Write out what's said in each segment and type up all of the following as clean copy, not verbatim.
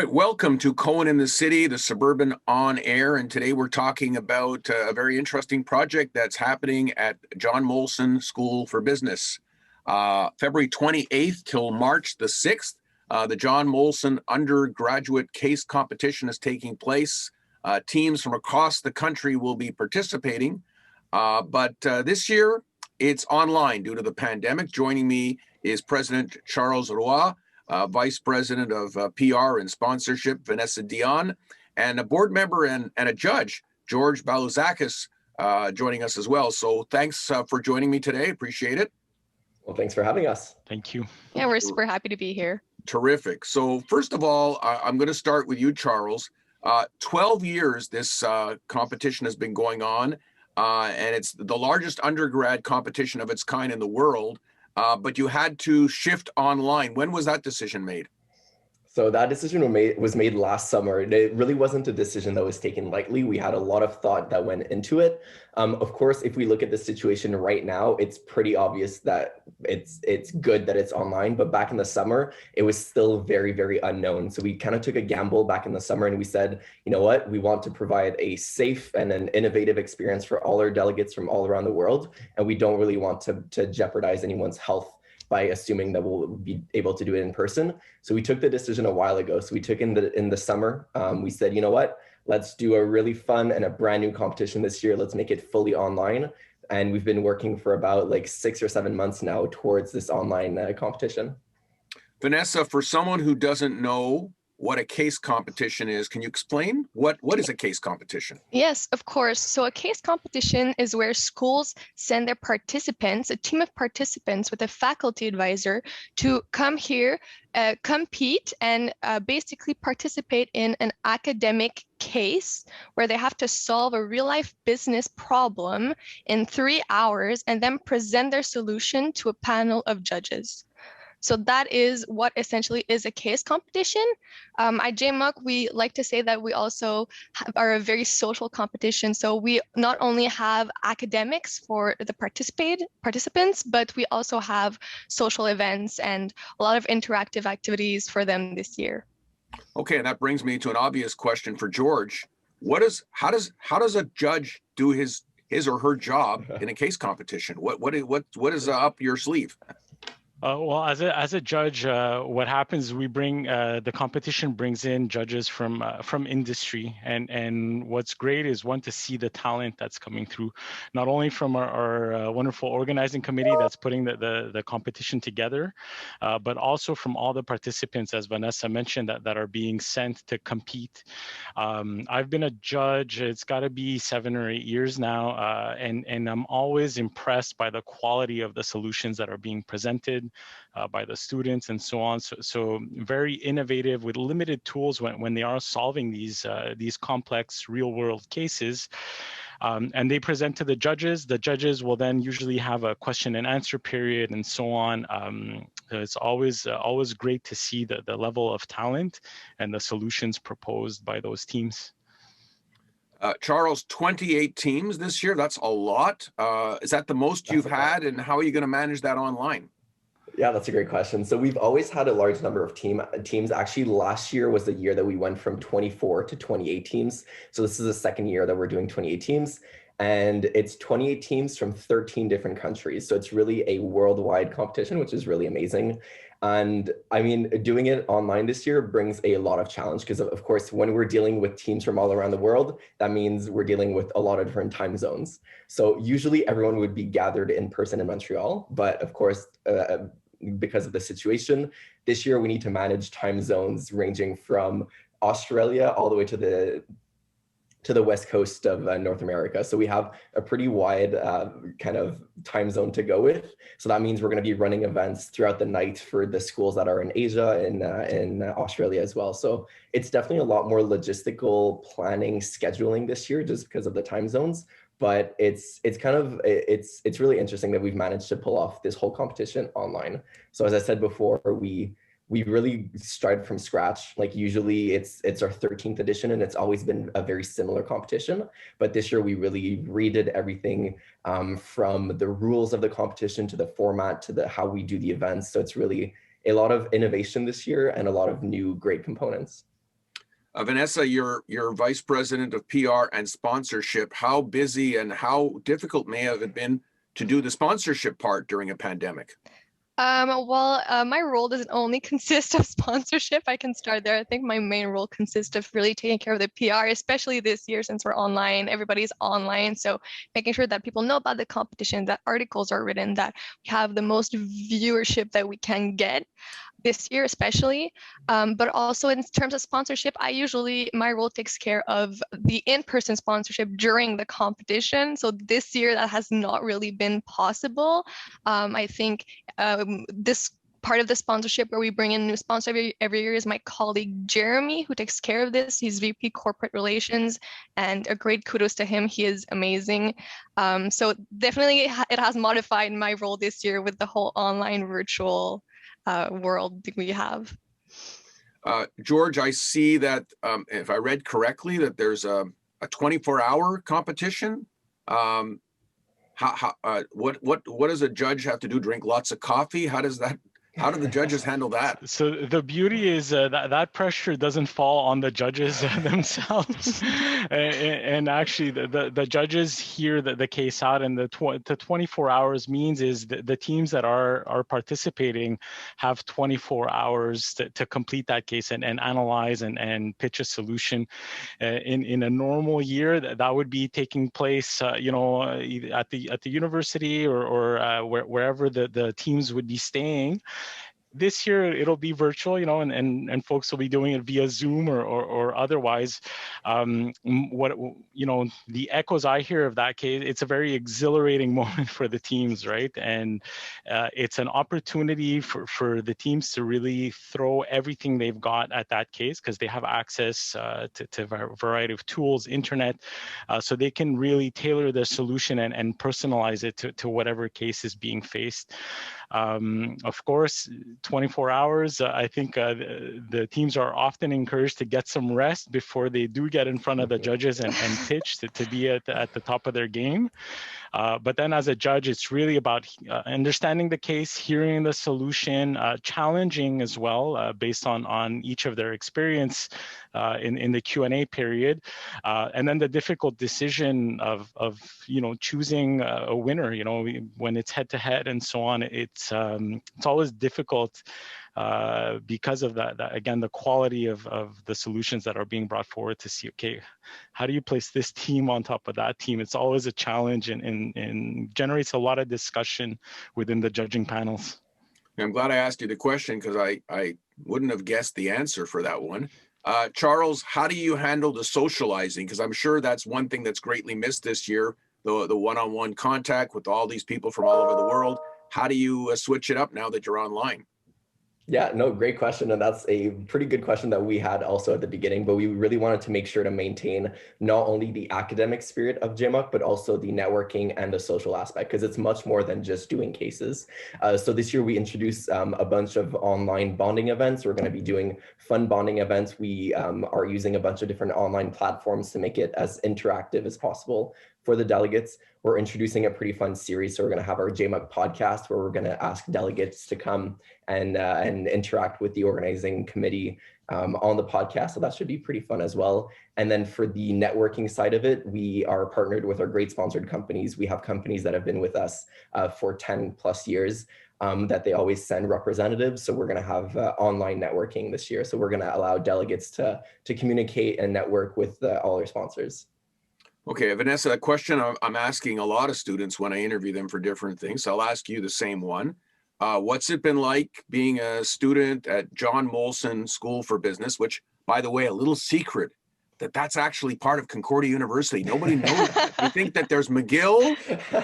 right, welcome to Cohen in the City, the Suburban On Air. And today we're talking about a very interesting project that's happening at John Molson School for Business. February 28th till March the 6th, the John Molson Undergraduate Case Competition is taking place. Teams from across the country will be participating. But this year, it's online due to the pandemic. Joining me is President Charles Roy, Vice President of PR and Sponsorship, Vanessa Dion, and a board member and a judge, George Baluzakis, joining us as well. So thanks for joining me today. Appreciate it. Well, thanks for having us. Thank you. Yeah, we're super happy to be here. Terrific. So first of all, I'm going to start with you, Charles. 12 years this competition has been going on, and it's the largest undergrad competition of its kind in the world. But you had to shift online. When was that decision made? So that decision was made last summer. It really wasn't a decision that was taken lightly. We had a lot of thought that went into it. Of course, if we look at the situation right now, it's pretty obvious that it's good that it's online. But back in the summer, it was still very, very unknown. So we kind of took a gamble back in the summer and we said, you know what, we want to provide a safe and an innovative experience for all our delegates from all around the world. And we don't really want to jeopardize anyone's health by assuming that we'll be able to do it in person. So we took the decision a while ago. So we took in the summer, we said, you know what, let's do a really fun and a brand new competition this year. Let's make it fully online. And we've been working for about like 6 or 7 months now towards this online competition. Vanessa, for someone who doesn't know what a case competition is, can you explain what is a case competition? Yes, of course. So a case competition is where schools send their participants, a team of participants with a faculty advisor, to come here, compete, and basically participate in an academic case where they have to solve a real-life business problem in 3 hours and then present their solution to a panel of judges. So that is what essentially is a case competition. At JMUC, we like to say that we also are a very social competition. So we not only have academics for the participants, but we also have social events and a lot of interactive activities for them this year. Okay, and that brings me to an obvious question for George. How does a judge do his or her job in a case competition? What is up your sleeve? Well, as a judge, what happens? We bring the competition brings in judges from industry, and what's great is to see the talent that's coming through, not only from our wonderful organizing committee that's putting the competition together, but also from all the participants, as Vanessa mentioned, that are being sent to compete. I've been a judge; it's got to be 7 or 8 years now, and I'm always impressed by the quality of the solutions that are being presented by the students and so on. So very innovative with limited tools when they are solving these complex real world cases. And they present to the judges. The judges will then usually have a question and answer period and so on. It's always great to see the level of talent and the solutions proposed by those teams. Charles, 28 teams this year, that's a lot. Is that the most you've had, and how are you going to manage that online? Yeah, that's a great question. So we've always had a large number of teams. Actually, last year was the year that we went from 24 to 28 teams. So this is the second year that we're doing 28 teams. And it's 28 teams from 13 different countries. So it's really a worldwide competition, which is really amazing. And I mean, doing it online this year brings a lot of challenge because, of course, when we're dealing with teams from all around the world, that means we're dealing with a lot of different time zones. So usually everyone would be gathered in person in Montreal. But of course, because of the situation, this year we need to manage time zones ranging from Australia all the way to the west coast of North America. So we have a pretty wide kind of time zone to go with. So that means we're going to be running events throughout the night for the schools that are in Asia and in Australia as well. So it's definitely a lot more logistical planning, scheduling this year just because of the time zones. But it's really interesting that we've managed to pull off this whole competition online. So as I said before, we really started from scratch. Like usually it's our 13th edition and it's always been a very similar competition. But this year we really redid everything from the rules of the competition to the format to how we do the events. So it's really a lot of innovation this year and a lot of new great components. Vanessa, you're vice president of PR and sponsorship. How busy and how difficult may have it been to do the sponsorship part during a pandemic? My role doesn't only consist of sponsorship. I can start there. I think my main role consists of really taking care of the PR, especially this year since we're online. Everybody's online. So making sure that people know about the competition, that articles are written, that we have the most viewership that we can get this year especially, but also in terms of sponsorship, my role takes care of the in-person sponsorship during the competition. So this year that has not really been possible. I think this part of the sponsorship where we bring in a new sponsor every year is my colleague Jeremy, who takes care of this. He's VP Corporate Relations, and a great kudos to him. He is amazing. So definitely it has modified my role this year with the whole online virtual world we have. George, I see that if I read correctly, that there's a 24-hour competition. What does a judge have to do? Drink lots of coffee? How do the judges handle that? So the beauty is that pressure doesn't fall on the judges themselves, and actually the judges hear the case out, and the 24 hours means is the teams that are participating have 24 hours to complete that case and analyze and pitch a solution. In a normal year, that would be taking place, at the university or wherever the teams would be staying. This year it'll be virtual, and folks will be doing it via Zoom or otherwise. The echoes I hear of that case, it's a very exhilarating moment for the teams, right? And it's an opportunity for the teams to really throw everything they've got at that case, because they have access to a variety of tools, internet, so they can really tailor their solution and personalize it to whatever case is being faced. Of course, 24 hours, I think the teams are often encouraged to get some rest before they do get in front of the judges and pitch to be at the top of their game. But then as a judge, it's really about understanding the case, hearing the solution, challenging as well based on each of their experience in the Q&A period, and then the difficult decision of choosing a winner. When it's head to head and so on, it's always difficult because of that, again, the quality of the solutions that are being brought forward to see, okay, how do you place this team on top of that team? It's always a challenge and generates a lot of discussion within the judging panels. I'm glad I asked you the question, because I wouldn't have guessed the answer for that one. Charles, how do you handle the socializing? Because I'm sure that's one thing that's greatly missed this year, the one-on-one contact with all these people from all over the world. How do you switch it up now that you're online? Yeah, no, great question. And that's a pretty good question that we had also at the beginning, but we really wanted to make sure to maintain not only the academic spirit of JMUC, but also the networking and the social aspect, because it's much more than just doing cases. So this year we introduced a bunch of online bonding events. We're going to be doing fun bonding events. We are using a bunch of different online platforms to make it as interactive as possible for the delegates. We're introducing a pretty fun series. So we're going to have our JMUC podcast, where we're going to ask delegates to come and interact with the organizing committee on the podcast. So that should be pretty fun as well. And then for the networking side of it, we are partnered with our great sponsored companies. We have companies that have been with us for 10 plus years that they always send representatives. So we're going to have online networking this year. So we're going to allow delegates to communicate and network with all our sponsors. Okay, Vanessa, a question I'm asking a lot of students when I interview them for different things. So I'll ask you the same one. What's it been like being a student at John Molson School for Business, which, by the way, a little secret, that's actually part of Concordia University. Nobody knows that. You think that there's McGill,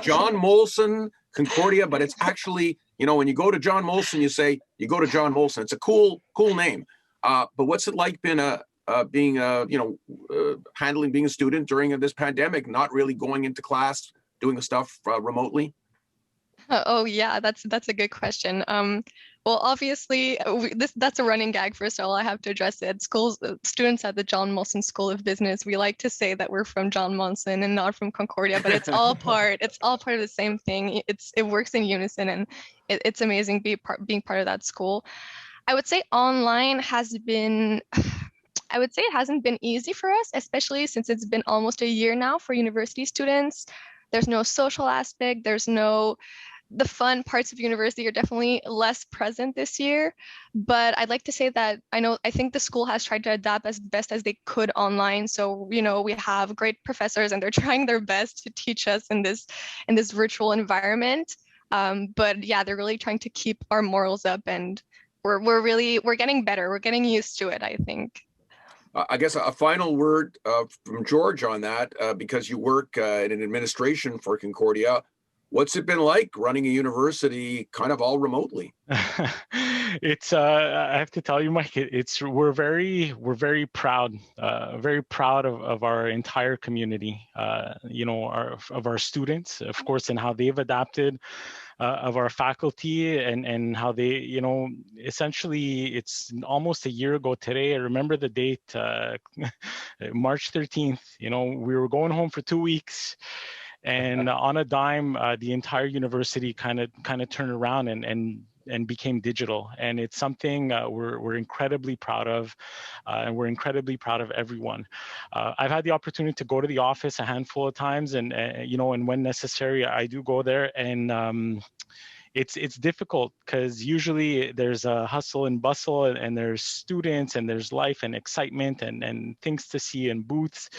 John Molson, Concordia, but it's actually, when you go to John Molson, you say, you go to John Molson. It's a cool name. But what's it like being a student during this pandemic, not really going into class, doing the stuff remotely? Oh yeah, that's a good question. Well, obviously, that's a running gag. First of all, I have to address it. Students at the John Molson School of Business, we like to say that we're from John Molson and not from Concordia, but it's all part of the same thing. It works in unison, and it's amazing being part of that school. I would say online has been I would say it hasn't been easy for us, especially since it's been almost a year now for university students. There's no social aspect, the fun parts of university are definitely less present this year. But I'd like to say that I think the school has tried to adapt as best as they could online. So, we have great professors and they're trying their best to teach us in this virtual environment. But yeah, they're really trying to keep our morals up, and we're getting better. We're getting used to it, I think. I guess a final word from George on that, because you work in an administration for Concordia. What's it been like running a university kind of all remotely? It's I have to tell you, Mike, we're very proud, very proud of our entire community, of our students, of course, and how they've adapted, of our faculty, and how they, essentially it's almost a year ago today. I remember the date, March 13th. We were going home for 2 weeks. And on a dime, the entire university kind of turned around and became digital. And it's something we're incredibly proud of, and we're incredibly proud of everyone. I've had the opportunity to go to the office a handful of times, and and when necessary, I do go there. And it's difficult because usually there's a hustle and bustle, and there's students, and there's life and excitement, and things to see in booths.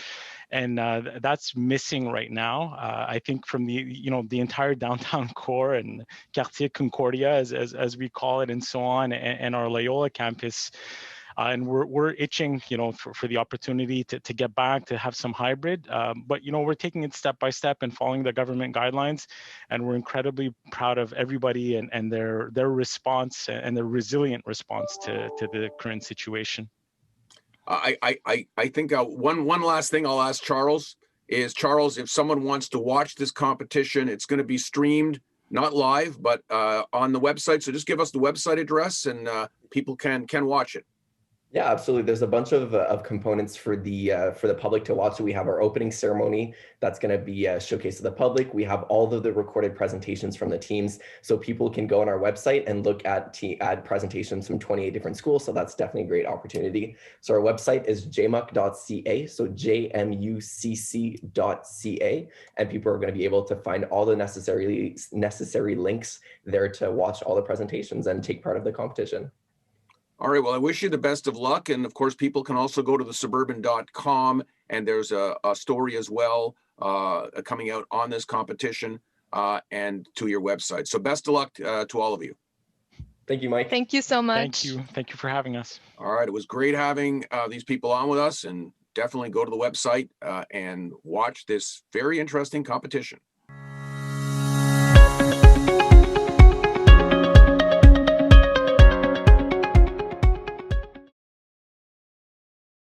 And that's missing right now. I think from the entire downtown core and Quartier Concordia, as we call it, and so on, and our Loyola campus. And we're itching, for the opportunity to get back, to have some hybrid. But we're taking it step by step and following the government guidelines, and we're incredibly proud of everybody and their response and their resilient response to the current situation. I think one last thing I'll ask Charles is, Charles, if someone wants to watch this competition, it's going to be streamed, not live, but on the website. So just give us the website address, and people can watch it. Yeah, absolutely. There's a bunch of components for the public to watch. So we have our opening ceremony that's going to be showcased to the public. We have all of the recorded presentations from the teams, so people can go on our website and look at presentations from 28 different schools. So that's definitely a great opportunity. So our website is jmuc.ca, so jmucc.ca, and people are going to be able to find all the necessary links there to watch all the presentations and take part of the competition. All right. Well, I wish you the best of luck. And of course, people can also go to thesuburban.com, and there's a story as well coming out on this competition and to your website. So best of luck to all of you. Thank you, Mike. Thank you so much. Thank you. Thank you for having us. All right. It was great having these people on with us, and definitely go to the website and watch this very interesting competition.